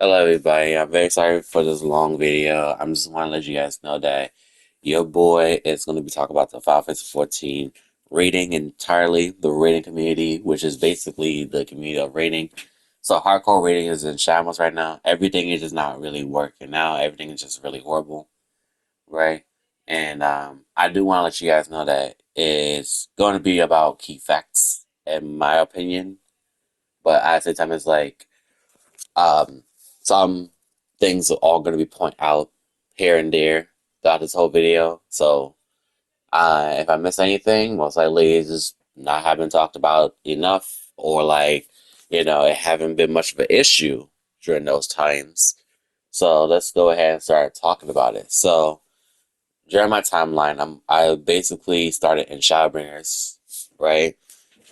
Hello, everybody. I'm very sorry for this long video. I'm just want to let you guys know that your boy is going to be talking about the Final Fantasy 14 rating entirely, the rating community, which is basically the community of rating. So, hardcore rating is in shambles right now. Everything is just not really working now. Everything is just really horrible, right? And I do want to let you guys know that it's going to be about key facts, in my opinion. But at the same time, it's like um, some things are all going to be point out here and there throughout this whole video. So if I miss anything, most likely it's just not having talked about enough, or like it haven't been much of an issue during those times. So let's go ahead and start talking about it. So during my timeline, I basically started in Shadowbringers, right?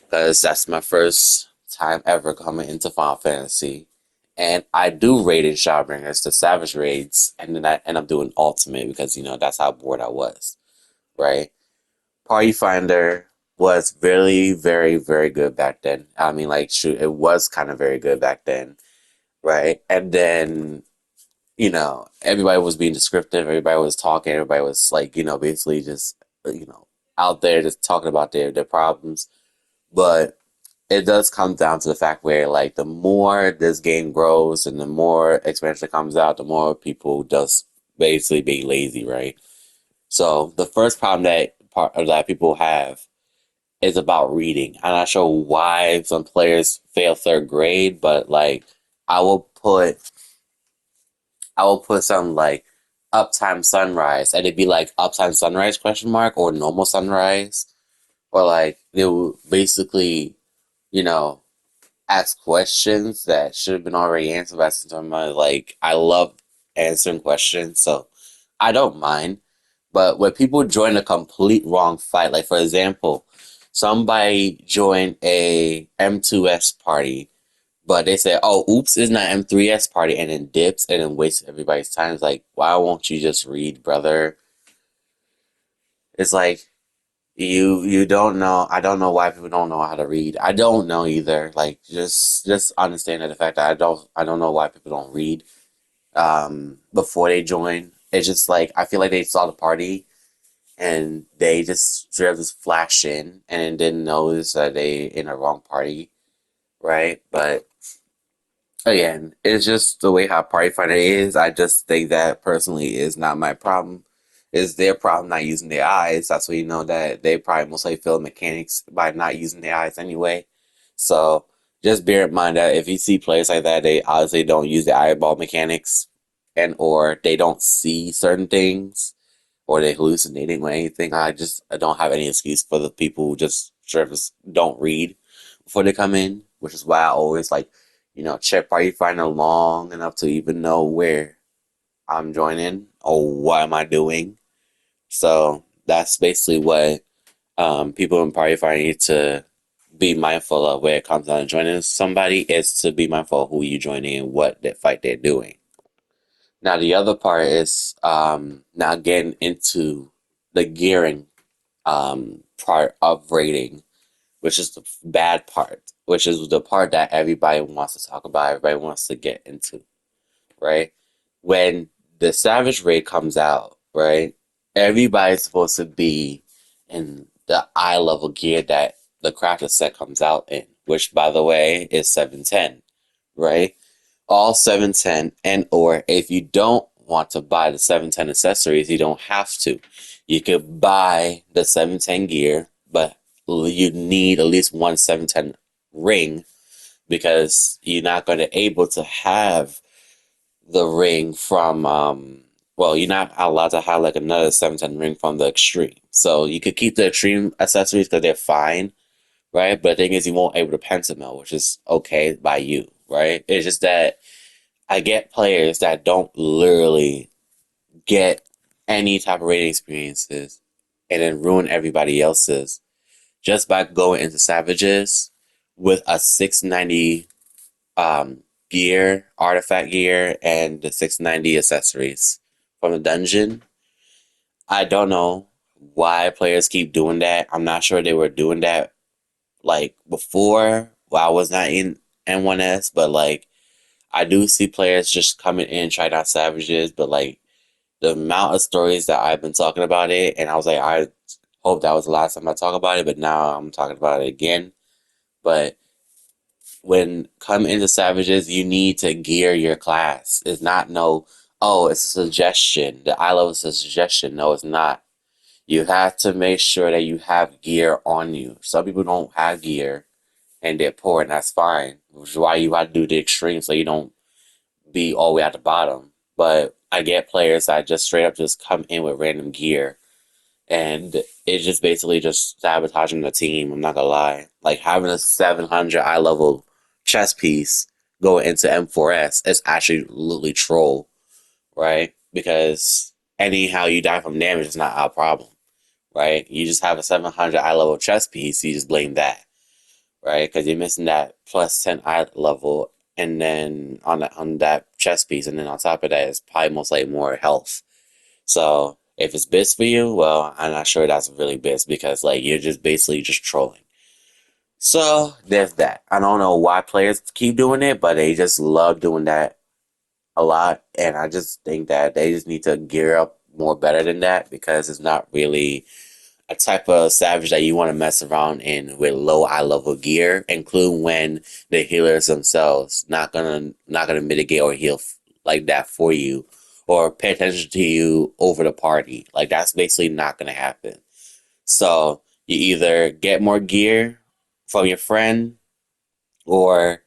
Because that's my first time ever coming into Final Fantasy. And I do raid in Shadowbringers, the Savage raids, and then I end up doing Ultimate because, that's how bored I was, right? Party Finder was really, very, very good back then. I mean, like, shoot, it was kind of very good back then, right? And then, everybody was being descriptive, everybody was talking, everybody was, like, basically just, out there just talking about their problems. But it does come down to the fact where like the more this game grows and the more expansion comes out, the more people just basically being lazy, right? So the first problem that people have is about reading. I'm not sure why some players fail third grade, but like I will put I will put something like uptime sunrise, and it'd be like uptime sunrise question mark or normal sunrise, or like they will basically you know ask questions that should have been already answered by some time. Like I love answering questions, so I don't mind. But when people join a complete wrong fight, like for example, somebody joined a M2S party, but they say, "Oh, oops, it's not M3S party," and then dips and then wastes everybody's time. It's like, why won't you just read, brother? It's like you don't know. I don't know why people don't know how to read. I don't know either. Like just understand that the fact that I don't know why people don't read before they join. It's just like I feel like they saw the party and they just sort of just flash in and didn't notice that they in a wrong party, right? But again, it's just the way how Party Finder is. I just think that personally is not my problem. It's their problem not using their eyes. That's why you know that they probably mostly fail mechanics by not using their eyes anyway. So just bear in mind that if you see players like that, they obviously don't use the eyeball mechanics, and or they don't see certain things, or they hallucinating or anything. I don't have any excuse for the people who just sure just don't read before they come in, which is why I always like check Party Finder long enough to even know where I'm joining or what am I doing. So that's basically what people in Party Finder need to be mindful of when it comes down to joining somebody, is to be mindful of who you joining and what that fight they're doing. Now the other part is now getting into the gearing part of rating, which is the bad part, which is the part that everybody wants to talk about, everybody wants to get into, right? When the Savage Raid comes out, right? Everybody's supposed to be in the eye level gear that the crafter set comes out in, which by the way is 710, right? All 710, and or if you don't want to buy the 710 accessories, you don't have to. You could buy the 710 gear, but you need at least one 710 ring because you're not going to able to have the ring from well, you're not allowed to have like another 710 ring from the extreme. So you could keep the extreme accessories because they're fine, right? But the thing is you won't able to pencil mill, which is okay by you, right? It's just that I get players that don't literally get any type of rating experiences and then ruin everybody else's just by going into Savages with a 690 um, gear, artifact gear, and the 690 accessories from the dungeon. I don't know why players keep doing that. I'm not sure they were doing that like before while I was not in N1S, but like I do see players just coming in trying out savages, but like the amount of stories that I've been talking about it, and I was like, I hope that was the last time I talk about it, but now I'm talking about it again. But when come into savages, you need to gear your class. It's not no, oh, it's a suggestion. The eye level is a suggestion. No, it's not. You have to make sure that you have gear on you. Some people don't have gear and they're poor, and that's fine. Which is why you got to do the extreme so you don't be all the way at the bottom. But I get players that just straight up just come in with random gear, and it's just basically just sabotaging the team. I'm not gonna lie. Like having a 700 eye level chess piece going into M4S is actually literally troll, right? Because anyhow you die from damage is not our problem, right? You just have a 700 eye level chess piece, you just blame that, right? Because you're missing that plus 10 eye level, and then on that chess piece, and then on top of that is probably most likely more health. So if it's best for you, well, I'm not sure that's really best because like you're just basically just trolling. So there's that. I don't know why players keep doing it, but they just love doing that a lot, and I just think that they just need to gear up more better than that because it's not really a type of savage that you want to mess around in with low eye level gear, including when the healers themselves not gonna mitigate or heal like that for you, or pay attention to you over the party. Like that's basically not gonna happen. So you either get more gear from your friend or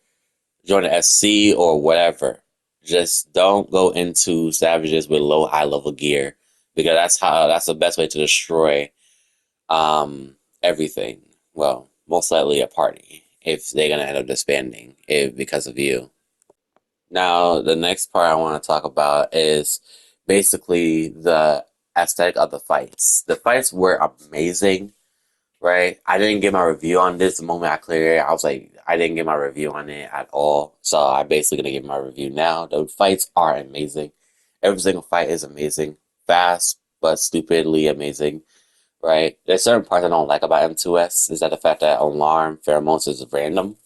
join the SC or whatever. Just don't go into savages with low high level gear because that's the best way to destroy everything. Well, most likely a party if they're gonna end up disbanding if because of you. Now, the next part I want to talk about is basically the aesthetic of the fights. The fights were amazing, right? I didn't get my review on this the moment I cleared it. I was like, I didn't get my review on it at all. So I'm basically gonna give my review now. The fights are amazing. Every single fight is amazing. Fast, but stupidly amazing, right? There's certain parts I don't like about M2S is that the fact that alarm pheromones is random,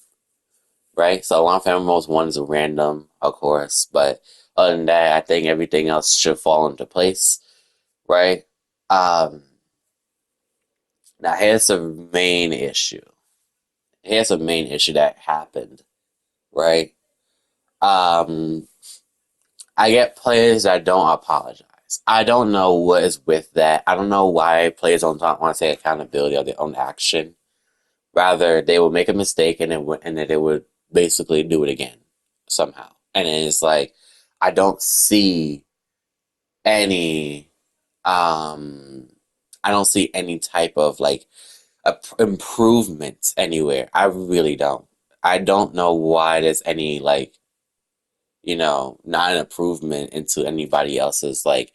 right? So alarm pheromones one is random, of course, but other than that, I think everything else should fall into place, right? Um, Now here's the main issue. Here's a main issue that happened, right? Um, I get players that don't apologize. I don't know what is with that. I don't know why players don't want to take accountability of their own action. Rather, they will make a mistake and then they would basically do it again somehow. And then it's like, I don't see any, um, I don't see any type of like improvement anywhere. I really don't. I don't know why there's any like not an improvement into anybody else's like,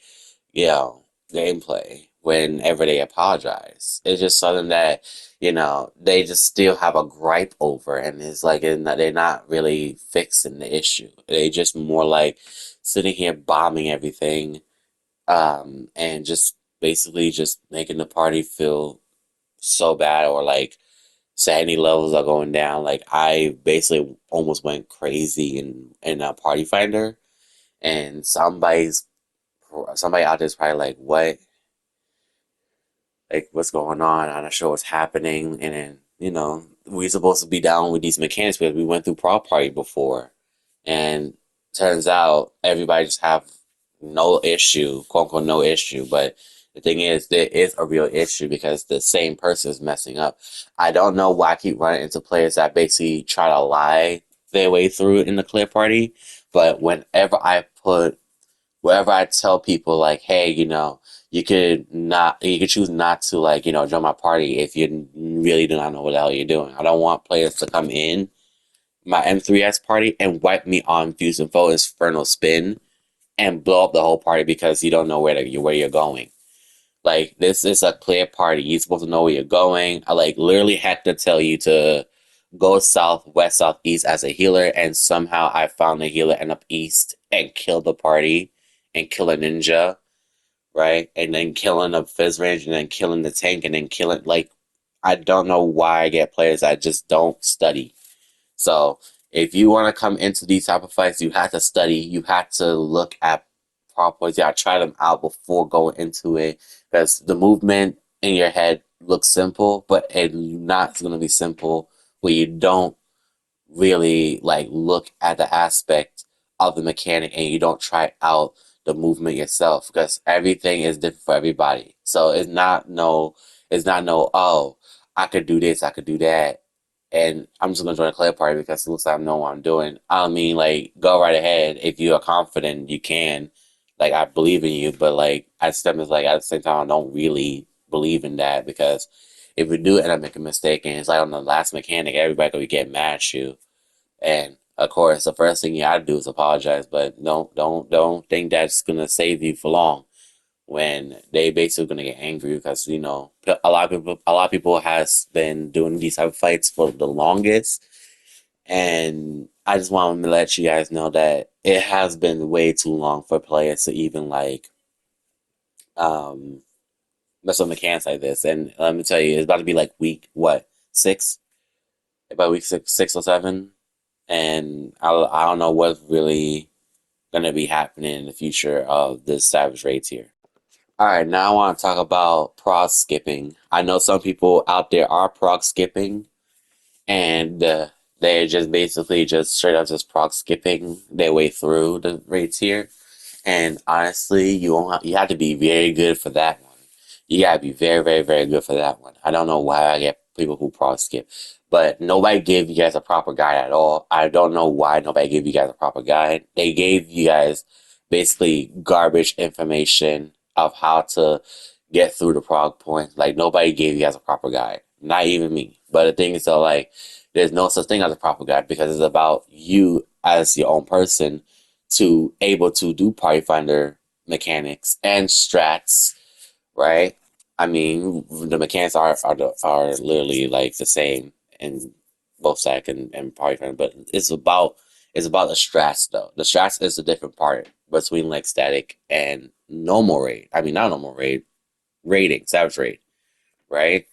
gameplay whenever they apologize. It's just something that, they just still have a gripe over, and it's like they're not really fixing the issue. They just more like sitting here bombing everything, and just basically just making the party feel so bad, or like sanity levels are going down. Like I basically almost went crazy in a party finder, and somebody out there is probably like, what? Like, what's going on? I'm not sure what's happening. And then, we're supposed to be down with these mechanics because we went through Prog Party before. And turns out everybody just have no issue, quote unquote, no issue. But the thing is, there is a real issue because the same person is messing up. I don't know why I keep running into players that basically try to lie their way through it in the clear party. But wherever I tell people like, hey, you could choose not to like, join my party if you really do not know what the hell you're doing. I don't want players to come in my M3S party and wipe me on Fuse and Foe Infernal Spin and blow up the whole party because you don't know where you're going. Like this is a clear party. You're supposed to know where you're going. I like literally had to tell you to go south, west, southeast as a healer, and somehow I found the healer end up east and kill the party and kill a ninja, right? And then killing a fizz range and then killing the tank and then killing like I don't know why I get players that just don't study. So if you want to come into these type of fights, you have to study. You have to look at prop points. You got to try them out before going into it, because the movement in your head looks simple, but it's not going to be simple where you don't really like look at the aspect of the mechanic and you don't try out the movement yourself, because everything is different for everybody. So it's not no, oh, I could do this, I could do that, and I'm just gonna join a clay party because it looks like I know what I'm doing. I mean, like, go right ahead if you are confident, you can. Like, I believe in you, but like at the same time I don't really believe in that, because if you do end up making a mistake and it's like on the last mechanic, everybody gonna get mad at you. And of course, the first thing you gotta do is apologize, but don't think that's gonna save you for long. When they basically gonna get angry, because a lot of people has been doing these type of fights for the longest, and I just wanted to let you guys know that it has been way too long for players to even like um mess with mechanics like this. And let me tell you, it's about to be like week what 6, about week six or 7, and I don't know what's really gonna be happening in the future of the Savage Raids here. All right, now I want to talk about prog skipping. I know some people out there are prog skipping, and they're just basically just straight up just prog skipping their way through the raids here. And honestly, you have to be very good for that one. You gotta be very, very, very good for that one. I don't know why I get people who prog skip, but nobody gave you guys a proper guide at all. I don't know why nobody gave you guys a proper guide. They gave you guys basically garbage information of how to get through the prog point. Like, nobody gave you guys a proper guide. Not even me. But the thing is though, like, there's no such thing as a proper guide, because it's about you as your own person to able to do party finder mechanics and strats, right? I mean, the mechanics are literally like the same in both stack and party finder, but it's about the strats though. The strats is the different part between like static and normal raid. I mean, not normal raid, raiding, savage raid, right?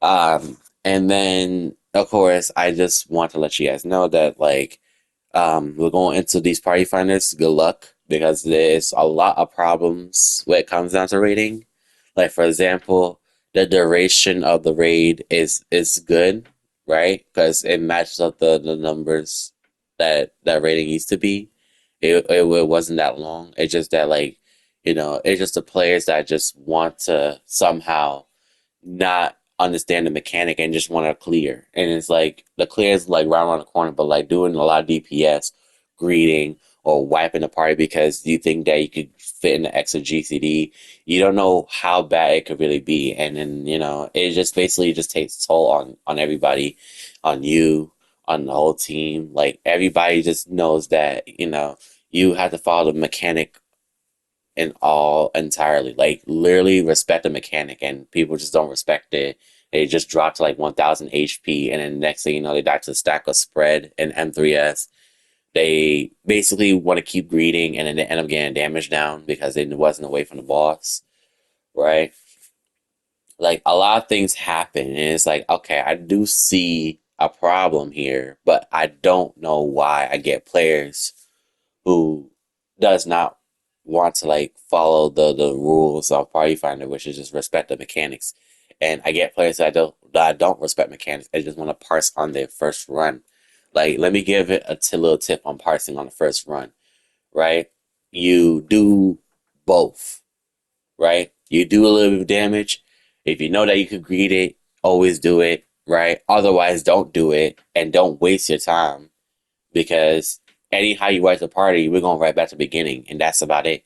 And then of course, I just want to let you guys know that like we're going into these party finders. Good luck, because there's a lot of problems when it comes down to raiding. Like, for example, the duration of the raid is good, right? Because it matches up the numbers that raiding used to be. It wasn't that long. It's just that like, it's just the players that just want to somehow not understand the mechanic and just want to clear. And it's like the clear is like right around the corner, but like doing a lot of DPS, greeting, or wiping the party because you think that you could fit in the extra GCD, you don't know how bad it could really be. And then, it just basically just takes a toll on everybody, on you, on the whole team. Like, everybody just knows that, you have to follow the mechanic in all entirely. Like, literally respect the mechanic, and people just don't respect it. They just drop to like 1000 HP, and then next thing you know, they die to a stack of spread and M3S. They basically want to keep greeting, and then they end up getting damage down because it wasn't away from the boss, right? Like, a lot of things happen, and it's like, okay, I do see a problem here, but I don't know why I get players who does not want to like follow the rules of Party Finder, which is just respect the mechanics. And I get players that don't respect mechanics. They just want to parse on their first run. Like, let me give it a little tip on parsing on the first run, right? You do both, right? You do a little bit of damage. If you know that you could greet it, always do it, right? Otherwise, don't do it and don't waste your time, because anyhow you write the party, we're gonna write back to the beginning, and that's about it,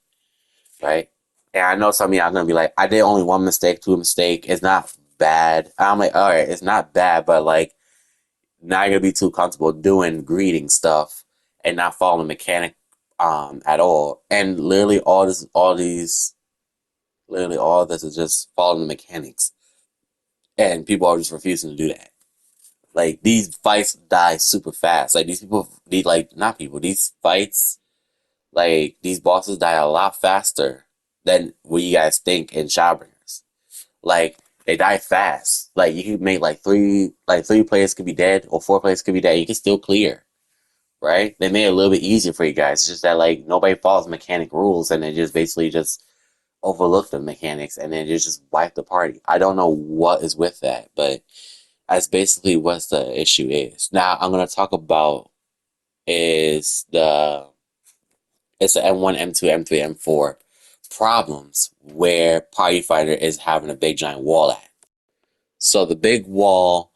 right? And I know some of y'all are gonna be like, I did only one mistake, two mistake. It's not bad. I'm like, all right, it's not bad, but like, now you're gonna be too comfortable doing greeting stuff and not following the mechanic at all. And literally literally all this is just following the mechanics, and people are just refusing to do that. Like, these fights die super fast. Like, these fights, like, these bosses die a lot faster than what you guys think in Shadowbringers. Like, They die fast. Like you can make three players could be dead or four players could be dead. You can still clear, right? They made it a little bit easier for you guys. It's just that like nobody follows mechanic rules and they just basically just overlook the mechanics and then just wipe the party. I don't know what is with that, but that's basically what the issue is. Now I'm gonna talk about is the M1, M2, M3, M4 problems where Party Finder is having a big giant wall at. So the big wall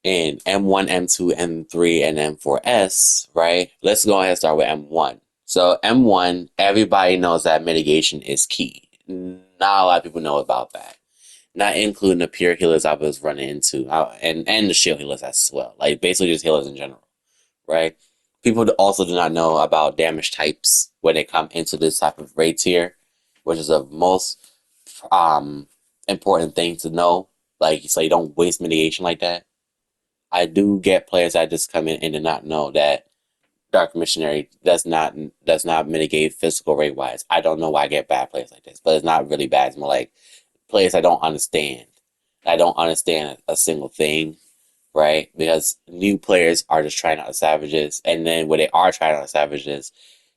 in M1, M2, M3, and M4S, right? Let's go ahead and start with M1. So M1, everybody knows that mitigation is key. Not a lot of people know about that. Not including the pure healers I was running into, and the shield healers as well. Like basically just healers in general, right? People also do not know about damage types when they come into this type of raid tier, which is the most important thing to know. Like so you don't waste mitigation like that. I do get players that just come in and do not know that Dark Missionary does not mitigate physical rate wise. I don't know why I get bad players like this, but it's not really bad. It's more like players I don't understand. I don't understand a single thing, right? Because new players are just trying out savages, and then when they are trying out savages,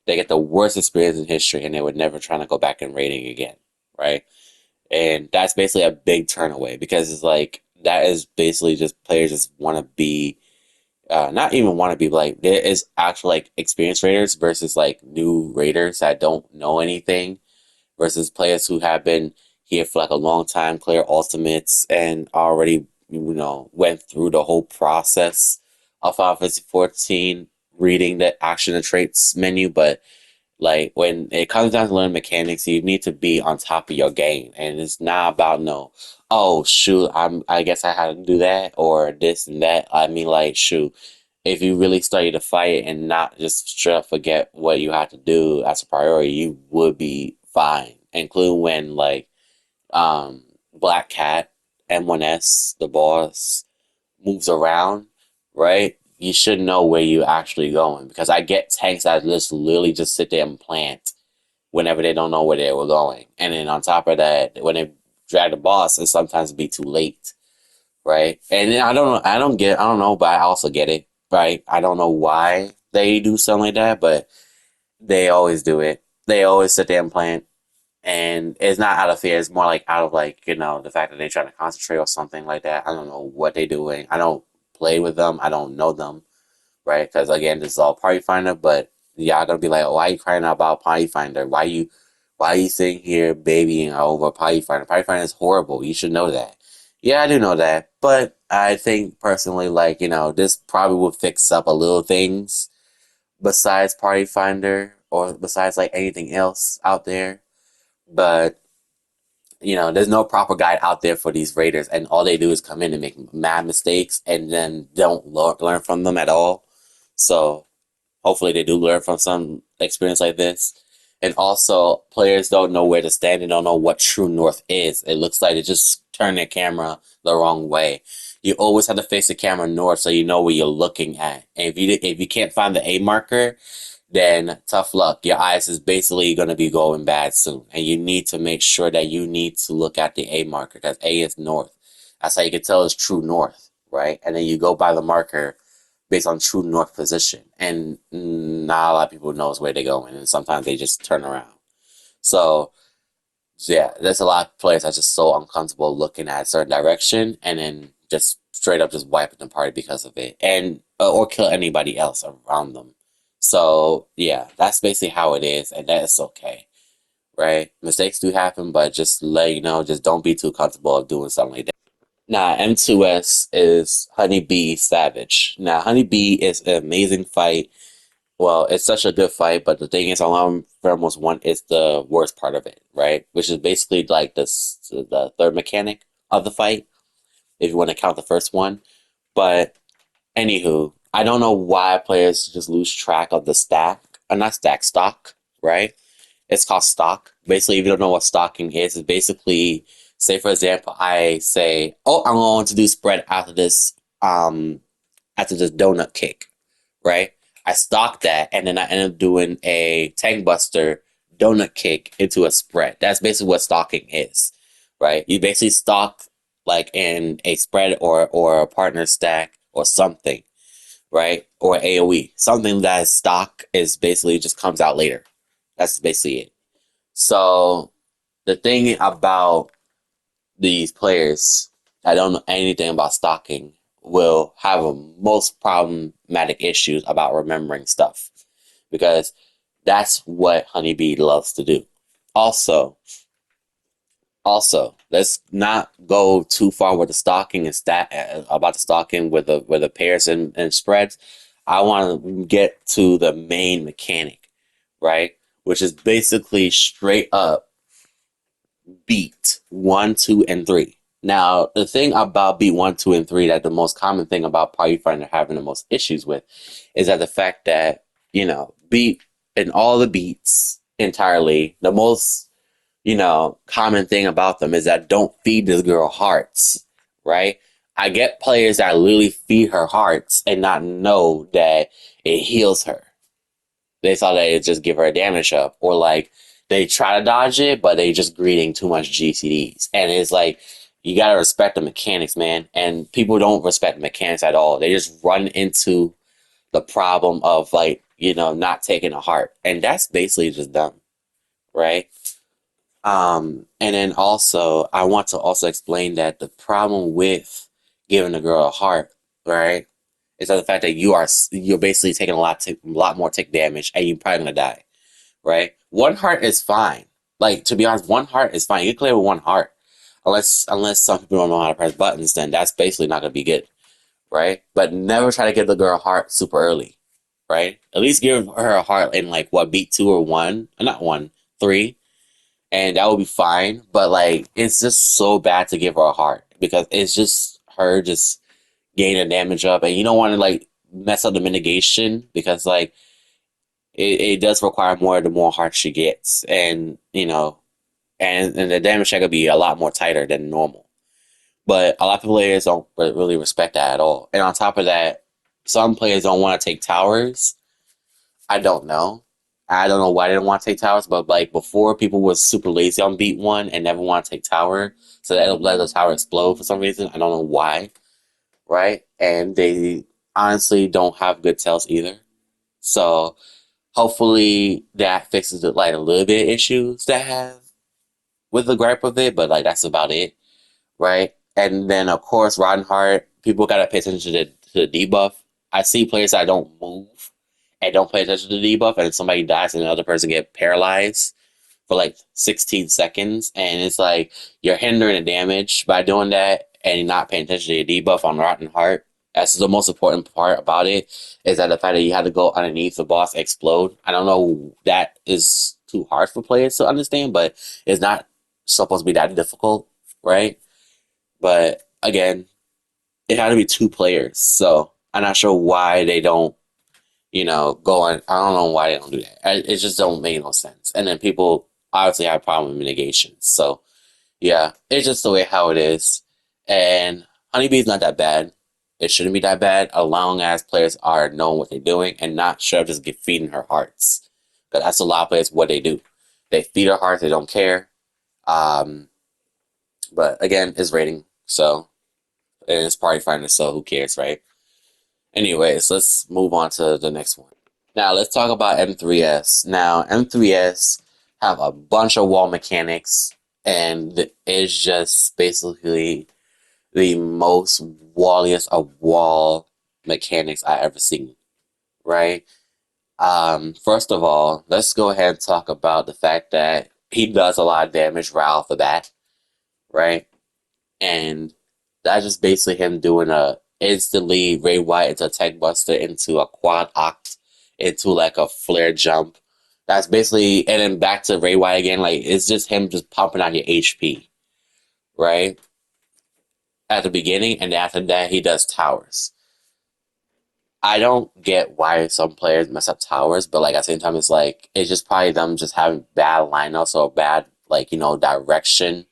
they get the worst experience in history, and they would never try to go back in raiding again, right? And that's basically a big turn away because it's like that is basically just players just want to be not even want to be, but like there is actual like experienced raiders versus like new raiders that don't know anything versus players who have been here for like a long time, clear ultimates, and already went through the whole process of Final Fantasy 14, reading the action and traits menu, but like when it comes down to learning mechanics, you need to be on top of your game, and it's not about no, oh shoot, I guess I had to do that or this and that. I mean, like shoot, if you really study the fight and not just straight up forget what you have to do as a priority, you would be fine. Including when like Black Cat M1S, the boss, moves around, right? You should know where you're actually going because I get tanks that just literally just sit there and plant whenever they don't know where they were going. And then on top of that, when they drag the boss, it sometimes be too late, right? And then I don't know, but I also get it, right? I don't know why they do something like that, but they always do it. They always sit there and plant. And it's not out of fear, it's more like out of like, the fact that they're trying to concentrate or something like that. I don't know what they're doing. I don't play with them. I don't know them, right? Because again, this is all Party Finder, but y'all gonna be like, why are you crying out about Party Finder? Why you sitting here babying over Party Finder? Party Finder is horrible. You should know that. Yeah, I do know that. But I think personally, like, this probably will fix up a little things besides Party Finder or besides like anything else out there. But there's no proper guide out there for these raiders, and all they do is come in and make mad mistakes, and then don't learn from them at all. So hopefully they do learn from some experience like this. And also, players don't know where to stand and don't know what true north is. It looks like they just turn their camera the wrong way. You always have to face the camera north so you know where you're looking at. And if you can't find the A marker, then tough luck. Your eyes is basically going to be going bad soon. And you need to make sure that you need to look at the A marker because A is north. That's how you can tell it's true north, right? And then you go by the marker based on true north position. And not a lot of people knows where they're going. And sometimes they just turn around. So, yeah, there's a lot of players that's just so uncomfortable looking at a certain direction and then just straight up just wiping the party because of it. And or kill anybody else around them. So yeah, that's basically how it is, and that's okay, right? Mistakes do happen, but just let you know, just don't be too comfortable of doing something like that. Now, M2S is Honeybee Savage. Now, Honeybee is an amazing fight. Well, it's such a good fight, but the thing is, Alarm Pheromones 1 is the worst part of it, right? Which is basically like the third mechanic of the fight, if you want to count the first one. But anywho, I don't know why players just lose track of the stack, not stack, stock, right? It's called stock. Basically, if you don't know what stocking is, it's basically, say for example, I say, oh, I'm going to do spread after this donut kick, right? I stock that, and then I end up doing a tank buster donut kick into a spread. That's basically what stocking is, right? You basically stock like in a spread or a partner stack or something, right? Or AoE. Something that is stock is basically just comes out later. That's basically it. So the thing about these players that don't know anything about stocking will have a most problematic issues about remembering stuff because that's what Honeybee loves to do. Also, let's not go too far with the stocking and stat about the stocking with the pairs and spreads. I want to get to the main mechanic, right? Which is basically straight up beat 1, 2, and 3. Now, the thing about beat 1, 2, and 3 that the most common thing about Party Finder having the most issues with is that the fact that, beat in all the beats entirely, the most, common thing about them is that don't feed this girl hearts, right? I get players that literally feed her hearts and not know that it heals her. They thought that it'd just give her a damage up, or like they try to dodge it, but they just greeting too much GCDs. And it's like you gotta respect the mechanics, man. And people don't respect the mechanics at all. They just run into the problem of like, not taking a heart. And that's basically just dumb, right? And then also I want to also explain that the problem with giving a girl a heart, right, is that the fact that you're basically taking a lot more tick damage and you're probably gonna die, right? One heart is fine. Like to be honest, one heart is fine. You can clear with one heart, unless some people don't know how to press buttons. Then that's basically not gonna be good, right? But never try to give the girl a heart super early, right? At least give her a heart in like what beat 2 or 1, not 1, 3, and that would be fine. But like, it's just so bad to give her a heart because it's just her just gaining damage up, and you don't want to like mess up the mitigation because like it does require more the more hearts she gets, and and the damage check could be a lot more tighter than normal. But a lot of players don't really respect that at all. And on top of that, some players don't want to take towers. I don't know. I don't know why they don't want to take towers, but like before, people was super lazy on beat 1 and never want to take tower, so that let the tower explode for some reason. I don't know why, right? And they honestly don't have good tells either. So hopefully that fixes it, like a little bit issues that have with the gripe of it, but like that's about it, right? And then of course, Rotten Heart, people gotta pay attention to the debuff. I see players that don't move and don't pay attention to the debuff, and somebody dies and another person get paralyzed for like 16 seconds, and it's like you're hindering the damage by doing that and you're not paying attention to your debuff on Rotten Heart. That's the most important part about it, is that the fact that you have to go underneath the boss explode. I don't know, that is too hard for players to understand, but it's not supposed to be that difficult, right? But again, it had to be 2 players, so I'm not sure why they don't, go on. I don't know why they don't do that. It just don't make no sense. And then people obviously have a problem with mitigation. So yeah, it's just the way how it is. And Honeybee's not that bad. It shouldn't be that bad, as long as players are knowing what they're doing and not sure just get feeding her hearts. Because that's a lot of players what they do. They feed her hearts. They don't care. Um, but again, it's rating, so and it's Party Finder, so who cares, right? Anyways, let's move on to the next one. Now, let's talk about M3S. Now, M3S have a bunch of wall mechanics, and it's just basically the most walliest of wall mechanics I ever seen, right? First of all, let's go ahead and talk about the fact that he does a lot of damage right off the bat, right? And that's just basically him doing a instantly Ray White into a Tech Buster into a quad oct into like a flare jump. That's basically, and then back to Ray White again. Like it's just him just pumping out your HP, right? At the beginning, and after that he does towers. I don't get why some players mess up towers, but like at the same time, it's like it's just probably them just having bad lineups or bad like direction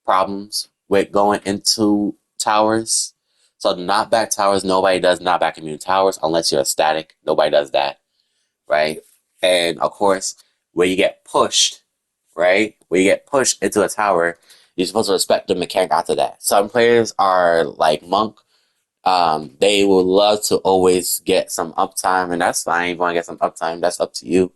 problems with going into towers. So knockback towers, nobody does knockback immune towers unless you're a static. Nobody does that, right? And of course, when you get pushed, right? When you get pushed into a tower, You're supposed to respect the mechanic after that. Some players are like Monk. They would love to always get some uptime, and that's fine. If you want to get some uptime, that's up to you,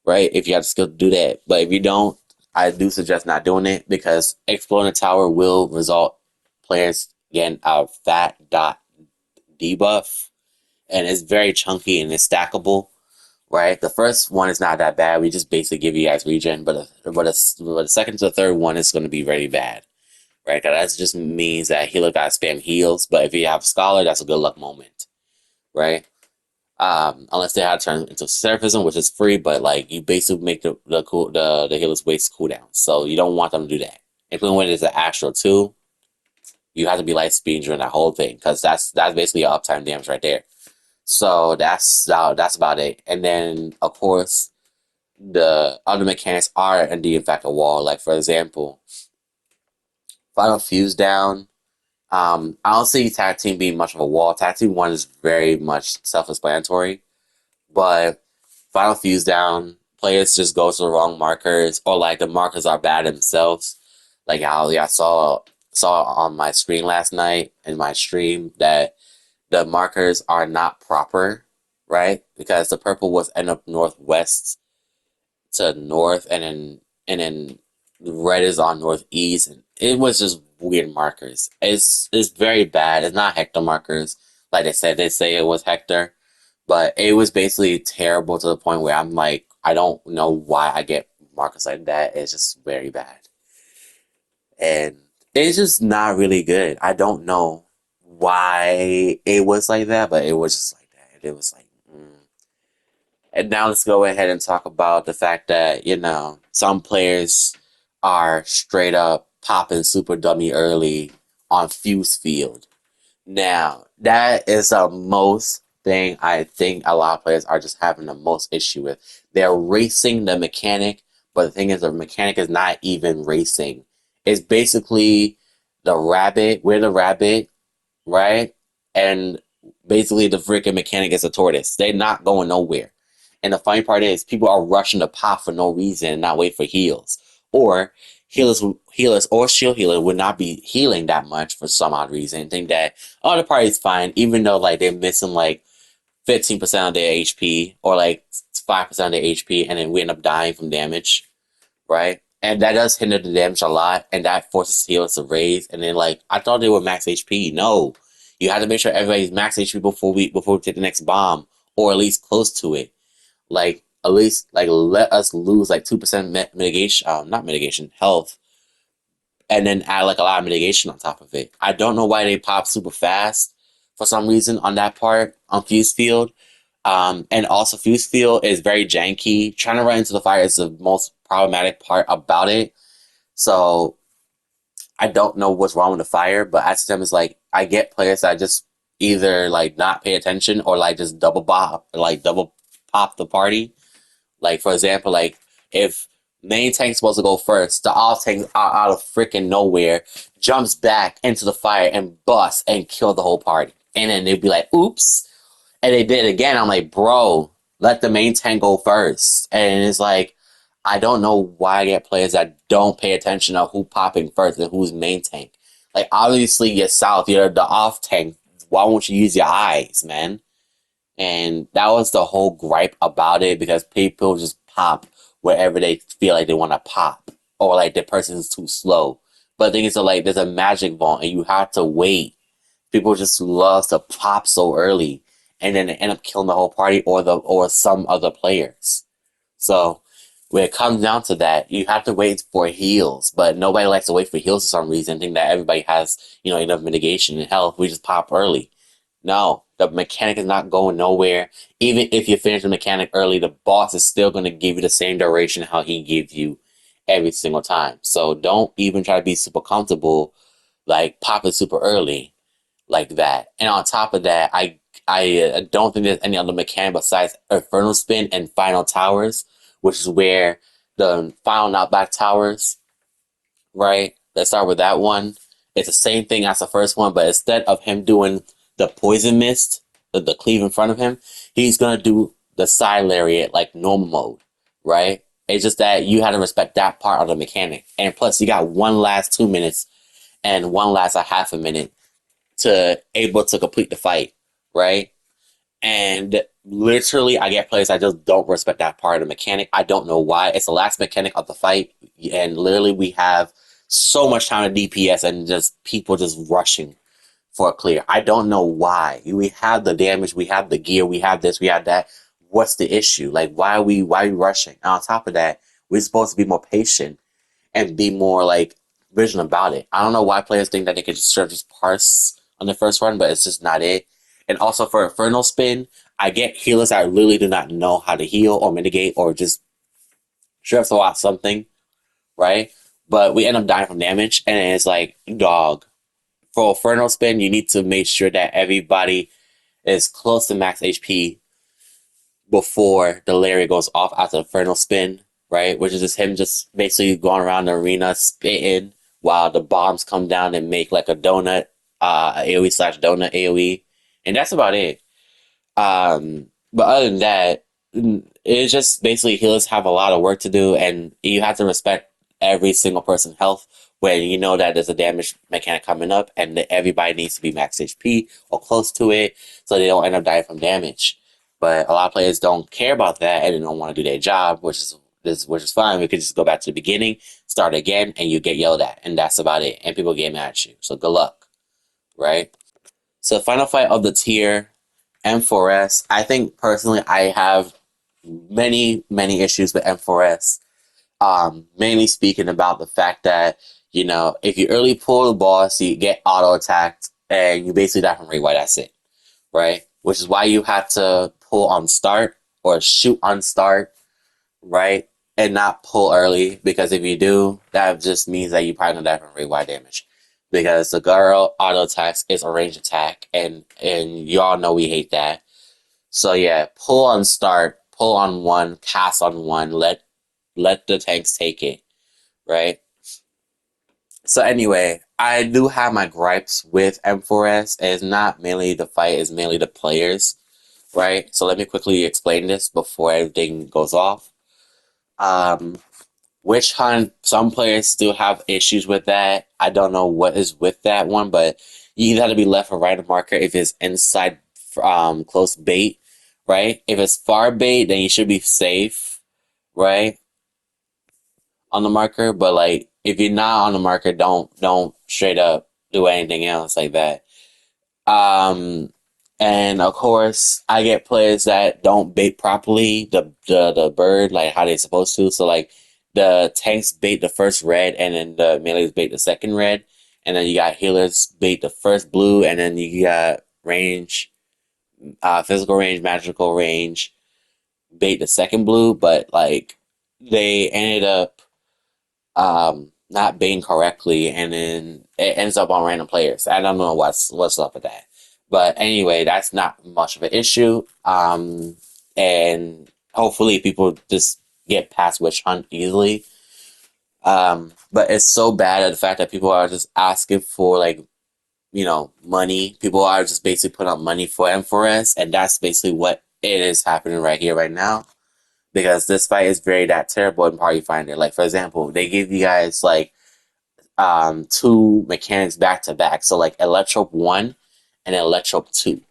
right? If you have the skill to do that. But if you don't, I do suggest not doing it because exploding the tower will result players getting a fat dot debuff, and it's very chunky and it's stackable, right? The first one is not that bad. We just basically give you guys regen, but the second to the third one is going to be very bad, right? Because that just means that healer got spam heals, but if you have Scholar, that's a good luck moment, right? Unless they have to turn into Seraphism, which is free, but like you basically make the healers waste cooldown, so you don't want them to do that. Including when it's an Astral too, you have to be light speed during that whole thing because that's basically your uptime damage right there. So that's about it. And then of course the other mechanics are indeed in fact a wall. Like for example, Final Fuse down. I don't see tag team being much of a wall. Tag team one is very much self-explanatory, but Final Fuse down, players just go to the wrong markers, or like the markers are bad themselves. Like how I saw on my screen last night in my stream that the markers are not proper, right? Because the purple was end up northwest to north, and then red is on northeast, and it was just weird markers. It's very bad. It's not Hector markers like they said. They say it was Hector, but it was basically terrible to the point where I'm like, I don't know why I get markers like that. It's just very bad, and it's just not really good. I don't know why it was like that, but it was just like that. It was like. And now let's go ahead and talk about the fact that, some players are straight up popping super dummy early on Fuse Field. Now, that is the most thing I think a lot of players are just having the most issue with. They're racing the mechanic, but the thing is, the mechanic is not even racing. It's basically we're the rabbit, right? And basically the freaking mechanic is a tortoise. They're not going nowhere. And the funny part is people are rushing to pop for no reason and not wait for heals. Or healers or shield healer would not be healing that much for some odd reason and think that, oh, the party's fine, even though like they're missing like 15% of their HP or like 5% of their HP, and then we end up dying from damage, right? And that does hinder the damage a lot, and that forces healers to raise. And then like I thought they were max HP. No, you have to make sure everybody's max HP before we take the next bomb, or at least close to it. Like at least like let us lose like 2% mitigation, not mitigation, health, and then add like a lot of mitigation on top of it. I don't know why they pop super fast for some reason on that part on Fuse Field. And also Fuse Field is very janky. Trying to run into the fire is the most problematic part about it. So I don't know what's wrong with the fire, but at the time it's like I get players that just either like not pay attention or like just double pop the party. Like for example, like if main tank's supposed to go first, the off tank out of freaking nowhere jumps back into the fire and busts and kill the whole party. And then they'd be like, oops. And they did it again. I'm like, bro, let the main tank go first. And it's like, I don't know why I get players that don't pay attention to who popping first and who's main tank. Like, obviously, you're south, you're the off tank. Why won't you use your eyes, man? And that was the whole gripe about it because people just pop wherever they feel like they want to pop or like the person's too slow. But the thing is, like, there's a magic vault and you have to wait. People just love to pop so early and then they end up killing the whole party or some other players. So when it comes down to that, you have to wait for heals, but nobody likes to wait for heals for some reason. Think that everybody has, enough mitigation and health. We just pop early. No, the mechanic is not going nowhere. Even if you finish the mechanic early, the boss is still going to give you the same duration how he gives you every single time. So don't even try to be super comfortable, like popping super early like that. And on top of that, I don't think there's any other mechanic besides Infernal Spin and Final Towers, which is where the final knockback towers, right? Let's start with that one. It's the same thing as the first one, but instead of him doing the poison mist, the cleave in front of him, he's gonna do the side lariat like normal mode, right? It's just that you had to respect that part of the mechanic. And plus, you got one last 2 minutes and one last a half a minute to able to complete the fight, right? And literally, I get players that just don't respect that part of the mechanic. I don't know why. It's the last mechanic of the fight, and literally, we have so much time to DPS and just people just rushing for a clear. I don't know why. We have the damage, we have the gear, we have this, we have that. What's the issue? Like, why are we rushing? And on top of that, we're supposed to be more patient and be more like vigilant about it. I don't know why players think that they can just sort of just parse on the first run, but it's just not it. And also for Infernal Spin, I get healers that literally do not know how to heal or mitigate or just sure throw out something, right? But we end up dying from damage, and it's like, dog, for Infernal Spin, you need to make sure that everybody is close to max HP before the Larry goes off after Infernal Spin, right? Which is just him just basically going around the arena spitting while the bombs come down and make like a donut, AoE slash donut AoE. And that's about it. But other than that, it's just basically healers have a lot of work to do, and you have to respect every single person's health when you know that there's a damage mechanic coming up and that everybody needs to be max HP or close to it so they don't end up dying from damage. But a lot of players don't care about that and they don't want to do their job, which is fine. We could just go back to the beginning, start again, and you get yelled at, and that's about it. And people get mad at you. So good luck, right? So final fight of the tier, M4S. I think personally I have many issues with M4S. Mainly speaking about the fact that, if you early pull the boss, you get auto attacked and you basically die from rewind. That's it, right? Which is why you have to pull on start or shoot on start, right? And not pull early, because if you do, that just means that you probably gonna die from rewind damage. Because the girl auto attacks is a range attack, and you all know we hate that. So yeah, pull on start, pull on one, cast on one, let the tanks take it, right? So anyway, I do have my gripes with M4S. It's not mainly the fight, it's mainly the players, right? So let me quickly explain this before everything goes off. Witch Hunt, some players still have issues with that. I don't know what is with that one, but you either have to be left or right of marker if it's inside close bait, right? If it's far bait, then you should be safe, right? On the marker, but like if you're not on the marker, don't straight up do anything else like that. And of course, I get players that don't bait properly the bird like how they're supposed to. So like the tanks bait the first red, and then the melees bait the second red, and then you got healers bait the first blue, and then you got range, physical range, magical range bait the second blue. But like they ended up not baiting correctly, and then it ends up on random players. I don't know what's up with that. But anyway, that's not much of an issue. And hopefully people just get past Witch Hunt easily. But it's so bad at the fact that people are just asking for like, money. People are just basically putting up money for M4S, and that's basically what it is happening right here, right now. Because this fight is very that terrible in Party Finder. Like, for example, they give you guys like two mechanics back to back. So like Electrope 1 and Electrope 2,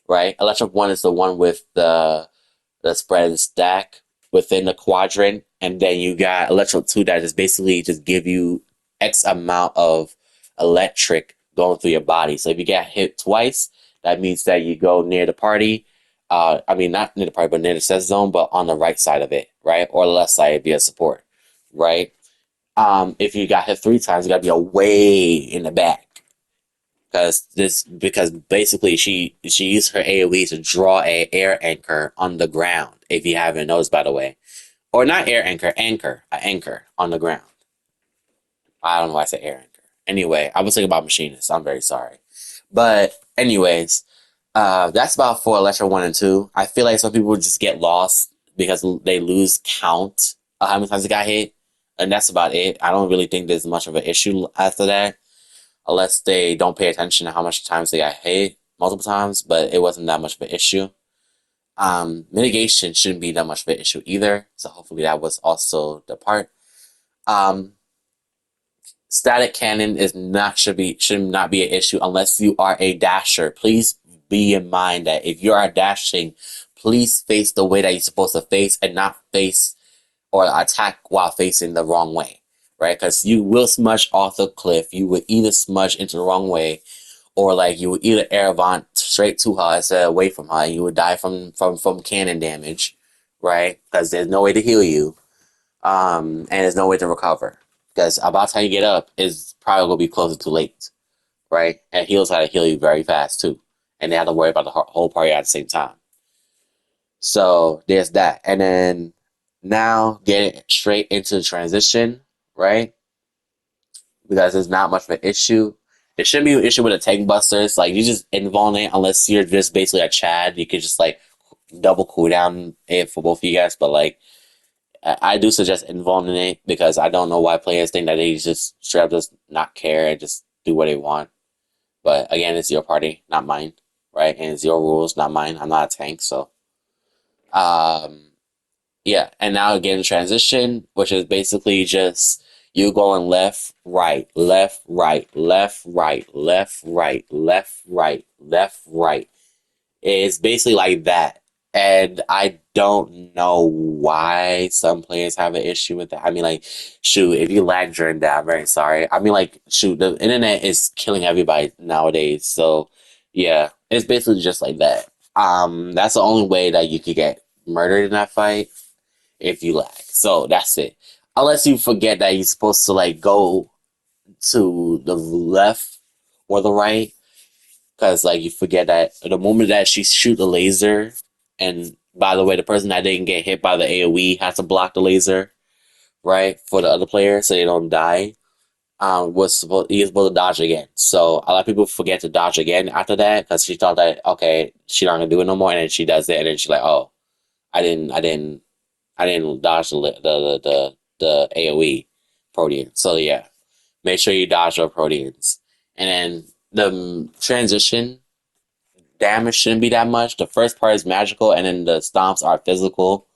right? Electrope 1 is the one with the spread and stack within the quadrant, and then you got Electrope 2 that is basically just give you X amount of electric going through your body. So if you get hit twice, that means that you go near the party. I mean, not near the party, but near the set zone, but on the right side of it, right? Or the left side via support, right? If you got hit 3 times, you got to be away in the back. Because basically she used her AoE to draw a air anchor on the ground. If you haven't noticed, by the way, or not air anchor, an anchor on the ground. I don't know why I said air anchor. Anyway, I was thinking about machinists. I'm very sorry, but anyways, that's about for Electro 1 and 2. I feel like some people just get lost because they lose count of how many times they got hit, and that's about it. I don't really think there's much of an issue after that, unless they don't pay attention to how much times they got hit multiple times, but it wasn't that much of an issue. Mitigation shouldn't be that much of an issue either. So hopefully that was also the part. Um, Static cannon is not should not be an issue unless you are a dasher. Please be in mind that if you are dashing, please face the way that you're supposed to face and not face or attack while facing the wrong way, right? Because you will smudge off the cliff. You will either smudge into the wrong way, or like you would either air avant straight to her instead of away from her. And you would die from cannon damage, right? Because there's no way to heal you, and there's no way to recover. Because about the time you get up is probably gonna be closer to late, right? And heals how to heal you very fast too, and they have to worry about the whole party at the same time. So there's that, and then now getting straight into the transition, right? Because there's not much of an issue. There shouldn't be an issue with the tank busters. Like you just invulnerate unless you're just basically a Chad. You could just like double cooldown it for both of you guys. But like I do suggest invulnerate because I don't know why players think that they just straight up just not care and just do what they want. But again, it's your party, not mine, right? And it's your rules, not mine. I'm not a tank, so um yeah, and now again transition, which is basically just you going left, right, left, right, left, right, left, right, left, right, left, right. It's basically like that. And I don't know why some players have an issue with that. I mean, like, shoot, if you lag during that, I'm very sorry. I mean, like, shoot, the internet is killing everybody nowadays. So, yeah, it's basically just like that. That's the only way that you could get murdered in that fight if you lag. So that's it. Unless you forget that you're supposed to like go to the left or the right, because like you forget that the moment that she shoot the laser, and by the way, the person that didn't get hit by the AOE has to block the laser, right, for the other player so they don't die. He's supposed to dodge again. So a lot of people forget to dodge again after that because she thought that okay, she's not gonna do it no more, and then she does it, and then she's like, oh, I didn't dodge the AOE protein. So yeah, make sure you dodge your proteins. And then the transition damage shouldn't be that much. The first part is magical, and then the stomps are physical.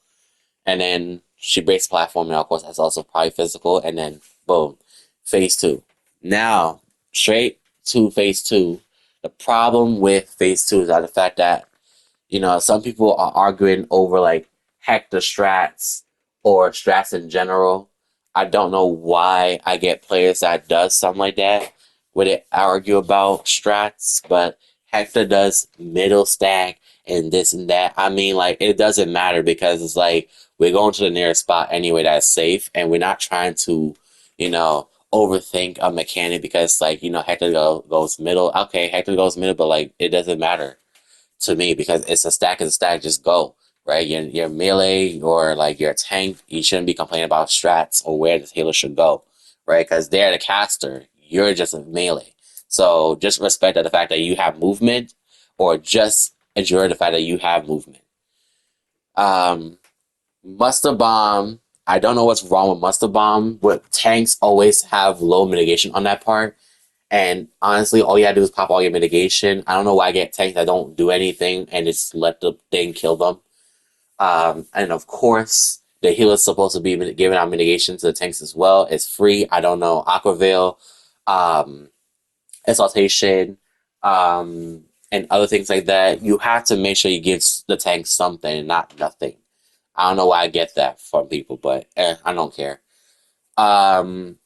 And then she breaks the platform, and of course that's also probably physical. And then boom, phase two. Now straight to phase two. The problem with phase two is that the fact that some people are arguing over like Hector strats or strats in general. I don't know why I get players that does something like that where they argue about strats, but Hector does middle stack and this and that. I mean, like it doesn't matter because it's like we're going to the nearest spot anyway that's safe, and we're not trying to, overthink a mechanic because like Hector goes middle. Okay, Hector goes middle, but like it doesn't matter to me because it's a stack is a stack. Just go, right. Your melee or like your tank, you shouldn't be complaining about strats or where the healer should go, right? Because they're the caster. You're just a melee. So just respect the fact that you have movement, or just enjoy the fact that you have movement. Um, Muster Bomb. I don't know what's wrong with Muster Bomb, but tanks always have low mitigation on that part. And honestly, all you gotta do is pop all your mitigation. I don't know why I get tanks that don't do anything and just let the thing kill them. And of course, the healer's supposed to be giving out mitigation to the tanks as well. It's free. I don't know. Aquavale, um, Exaltation, and other things like that. You have to make sure you give the tank something, not nothing. I don't know why I get that from people, but I don't care. Um,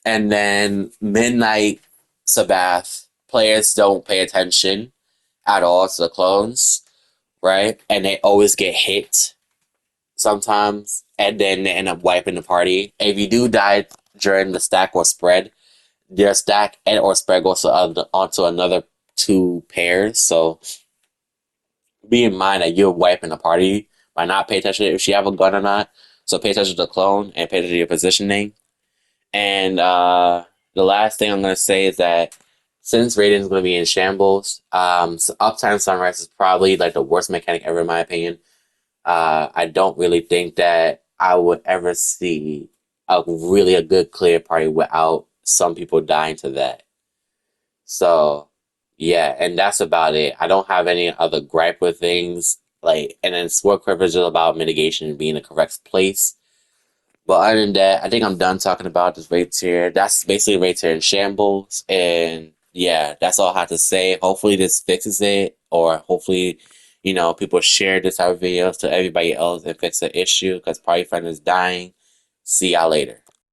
and then Midnight Sabbath players don't pay attention at all to the clones, right? And they always get hit sometimes, and then they end up wiping the party. If you do die during the stack or spread, their stack and or spread goes onto another two pairs. So be in mind that you're wiping the party by not paying attention if she have a gun or not. So pay attention to the clone and pay attention to your positioning. And the last thing I'm going to say is that since rating is going to be in shambles, so Uptime Sunrise is probably like the worst mechanic ever in my opinion. I don't really think that I would ever see a good clear party without some people dying to that. So yeah, and that's about it. I don't have any other gripe with things. Like, and then sword privilege is about mitigation and being in the correct place. But other than that, I think I'm done talking about this raid tier. That's basically raid tier in shambles. And yeah, that's all I have to say. Hopefully this fixes it, or hopefully, people share this type of videos to everybody else and fix the issue because Party Friend is dying. See y'all later.